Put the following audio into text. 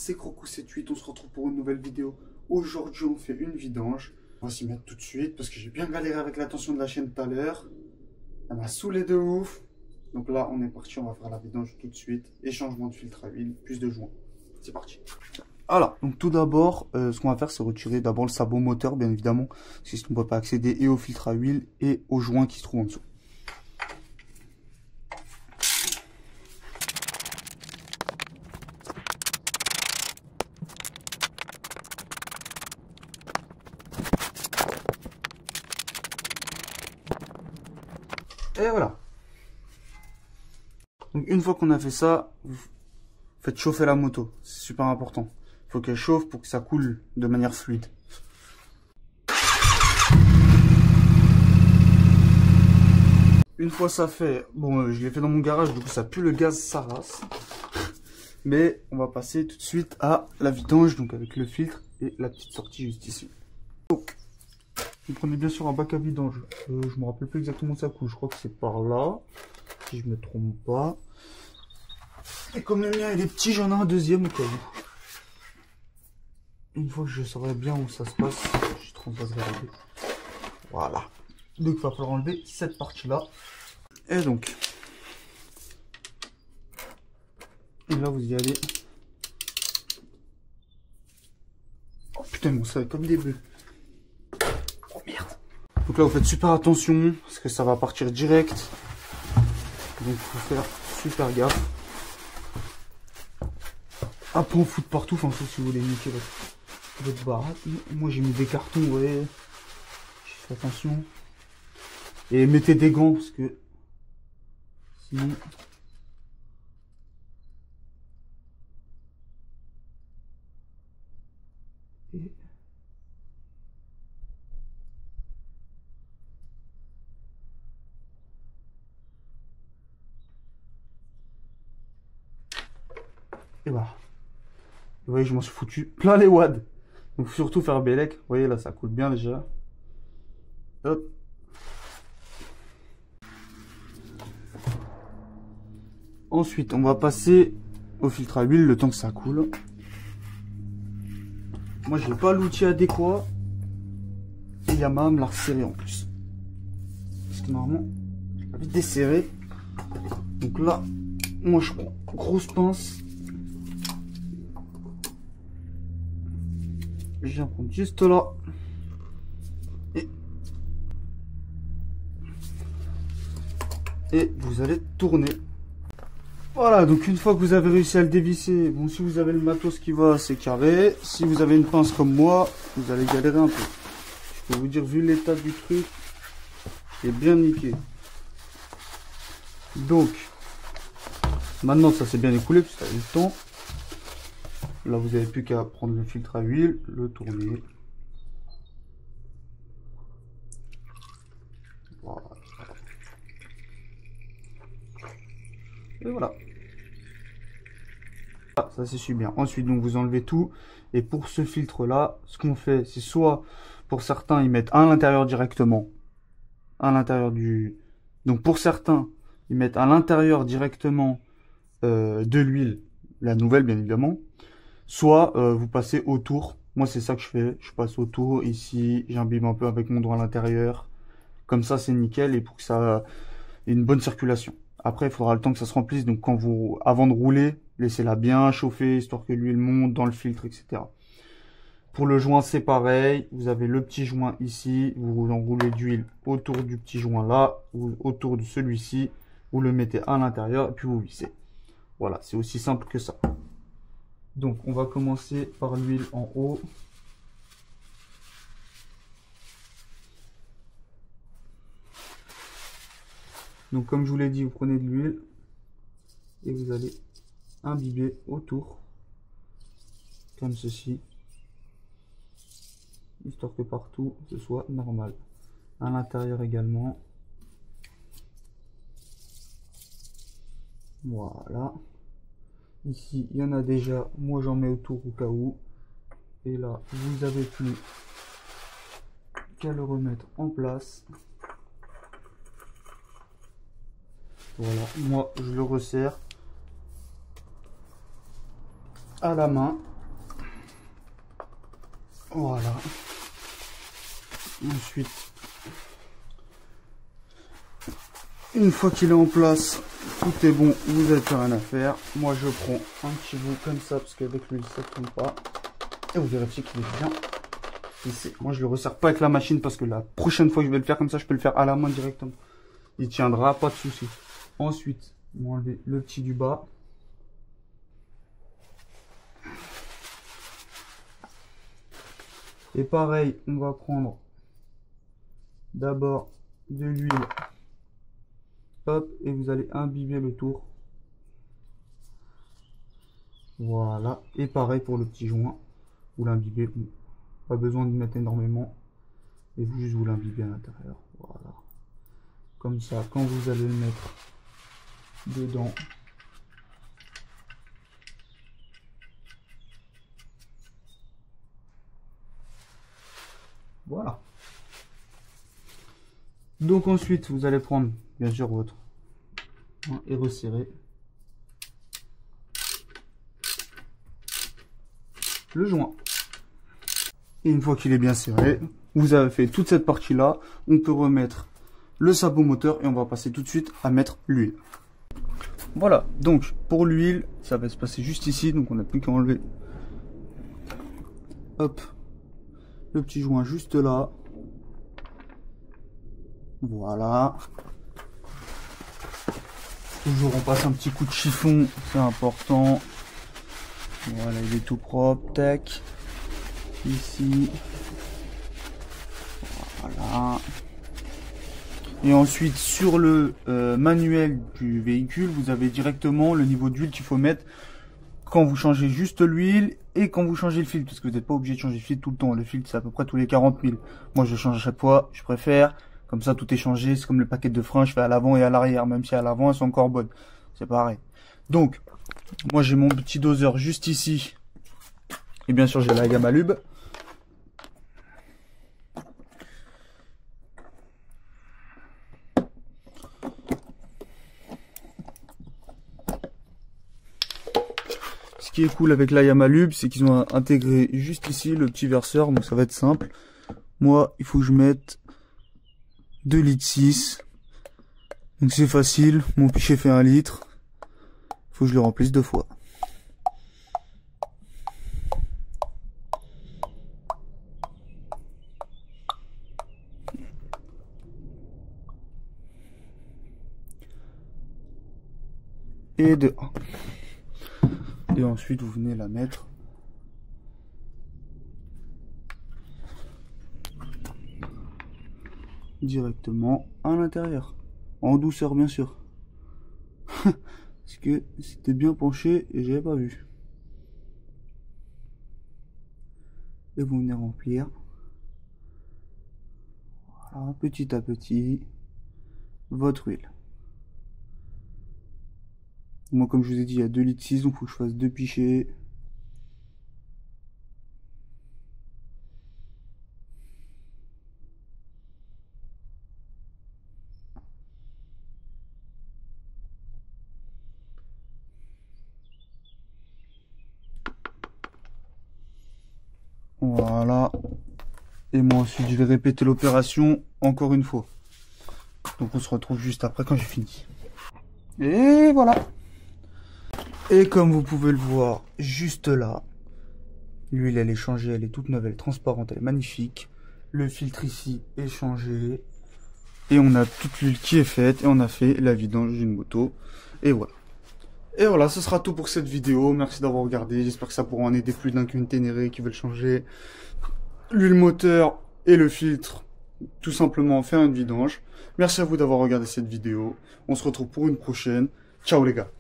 c'est Croco78, on se retrouve pour une nouvelle vidéo. Aujourd'hui on fait une vidange. On va s'y mettre tout de suite parce que j'ai bien galéré avec la tension de la chaîne tout à l'heure. Elle m'a saoulé de ouf. Donc là on est parti, on va faire la vidange tout de suite. Et changement de filtre à huile, plus de joints. C'est parti. Voilà, donc tout d'abord, ce qu'on va faire c'est retirer d'abord le sabot moteur bien évidemment. Parce que sinon on ne peut pas accéder et au filtre à huile et aux joints qui se trouvent en dessous. Et voilà. Donc une fois qu'on a fait ça, vous faites chauffer la moto. C'est super important. Il faut qu'elle chauffe pour que ça coule de manière fluide. Une fois ça fait, bon je l'ai fait dans mon garage, du coup ça pue le gaz, sa race. Mais on va passer tout de suite à la vidange, donc avec le filtre et la petite sortie juste ici. Donc, vous prenez bien sûr un bac à vidange. Je me rappelle plus exactement où ça coule, je crois que c'est par là, si je me trompe pas. Et comme le mien il est petit, j'en ai un deuxième au cas où. Une fois que je saurai bien où ça se passe, je transvaserai la deux. Voilà. Donc il va falloir enlever cette partie là. Et donc. Et là vous y allez. Oh putain, bon ça va comme des bœufs. Oh merde. Donc là vous faites super attention parce que ça va partir direct. Donc il faut faire super gaffe. Un peu en foutre partout, enfin sauf si vous voulez niquer votre baraque. Moi j'ai mis des cartons, vous voyez. Faites attention. Et mettez des gants parce que sinon. Et voilà. Vous voyez, je m'en suis foutu plein les wads. Donc surtout faire bélec. Vous voyez, là, ça coule bien déjà. Hop. Ensuite, on va passer au filtre à huile le temps que ça coule. Moi, j'ai pas l'outil adéquat. Et Yamaha me l'a resserré en plus. Parce que normalement, je l'avais desserré. Donc là, moi, je prends grosse pince. Je viens prendre juste là. Et vous allez tourner. Voilà, donc une fois que vous avez réussi à le dévisser, bon, si vous avez le matos qui va, c'est carré. Si vous avez une pince comme moi, vous allez galérer un peu. Je peux vous dire, vu l'état du truc, c'est bien niqué. Donc, maintenant ça s'est bien écoulé, parce qu'il y a eu le temps. Là, vous n'avez plus qu'à prendre le filtre à huile, le tourner. Voilà. Et voilà. Ah, ça s'essuie bien. Ensuite, donc vous enlevez tout. Et pour ce filtre-là, ce qu'on fait, c'est soit, pour certains, ils mettent à l'intérieur directement. À l'intérieur du... Donc pour certains, ils mettent à l'intérieur directement de l'huile, la nouvelle bien évidemment. Soit vous passez autour. Moi, c'est ça que je fais. Je passe autour, ici, j'imbibe un peu avec mon doigt à l'intérieur. Comme ça, c'est nickel. Et pour que ça ait une bonne circulation. Après, il faudra le temps que ça se remplisse. Donc, quand vous, avant de rouler, laissez-la bien chauffer, histoire que l'huile monte dans le filtre, etc. Pour le joint, c'est pareil. Vous avez le petit joint ici. Vous enroulez d'huile autour du petit joint là, ou autour de celui-ci. Vous le mettez à l'intérieur et puis vous vissez. Voilà, c'est aussi simple que ça. Donc, on va commencer par l'huile en haut. Donc, comme je vous l'ai dit, vous prenez de l'huile et vous allez imbiber autour, comme ceci, histoire que partout ce soit normal. À l'intérieur également. Voilà. Ici, il y en a déjà. Moi, j'en mets autour au cas où. Et là, vous avez plus qu'à le remettre en place. Voilà. Moi, je le resserre à la main. Voilà. Ensuite, une fois qu'il est en place, tout est bon, vous n'avez plus rien à faire. Moi je prends un petit bout comme ça, parce qu'avec l'huile ça ne tombe pas. Et vous vérifiez qu'il est bien. Ici. Moi je le resserre pas avec la machine, parce que la prochaine fois que je vais le faire comme ça, je peux le faire à la main directement. Il tiendra, pas de souci. Ensuite, on va enlever le petit du bas. Et pareil, on va prendre d'abord de l'huile. Hop, et vous allez imbiber le tour. Voilà. Et pareil pour le petit joint. Vous l'imbibez. Pas besoin de mettre énormément. Et vous juste vous l'imbibez à l'intérieur. Voilà. Comme ça, quand vous allez le mettre dedans. Voilà. Donc ensuite, vous allez prendre, bien sûr, votre et resserrer le joint. Et une fois qu'il est bien serré, vous avez fait toute cette partie-là. On peut remettre le sabot moteur et on va passer tout de suite à mettre l'huile. Voilà, donc pour l'huile, ça va se passer juste ici. Donc on n'a plus qu'à enlever, hop, le petit joint juste là. Voilà. Toujours on passe un petit coup de chiffon, c'est important. Voilà, il est tout propre, tac. Ici. Voilà. Et ensuite sur le manuel du véhicule, vous avez directement le niveau d'huile qu'il faut mettre quand vous changez juste l'huile et quand vous changez le filtre, parce que vous n'êtes pas obligé de changer le filtre tout le temps. Le filtre c'est à peu près tous les 40 000. Moi je change à chaque fois, je préfère. Comme ça tout est changé, c'est comme le paquet de freins, je fais à l'avant et à l'arrière, même si à l'avant elles sont encore bonnes. C'est pareil. Donc, moi j'ai mon petit doseur juste ici. Et bien sûr j'ai la gamme à lube. Ce qui est cool avec la Yamalube, c'est qu'ils ont intégré juste ici le petit verseur, donc ça va être simple. Moi, il faut que je mette 2,6 litres. Donc c'est facile, mon pichet fait 1 litre. Il faut que je le remplisse 2 fois. Et de 1. Et ensuite vous venez la mettre directement à l'intérieur, en douceur bien sûr, parce que c'était bien penché et j'avais pas vu. Et vous venez remplir, voilà, petit à petit votre huile. Moi comme je vous ai dit il y a 2,6 litres, donc il faut que je fasse 2 pichets. Voilà. Et moi ensuite je vais répéter l'opération encore une fois. Donc on se retrouve juste après quand j'ai fini. Et voilà. Et comme vous pouvez le voir juste là, l'huile elle est changée, elle est toute neuve, elle est transparente, elle est magnifique. Le filtre ici est changé. Et on a toute l'huile qui est faite et on a fait la vidange d'une moto. Et voilà. Et voilà, ce sera tout pour cette vidéo. Merci d'avoir regardé. J'espère que ça pourra en aider plus d'un qu'une ténérée qui veulent changer l'huile moteur et le filtre. Tout simplement faire une vidange. Merci à vous d'avoir regardé cette vidéo. On se retrouve pour une prochaine. Ciao les gars.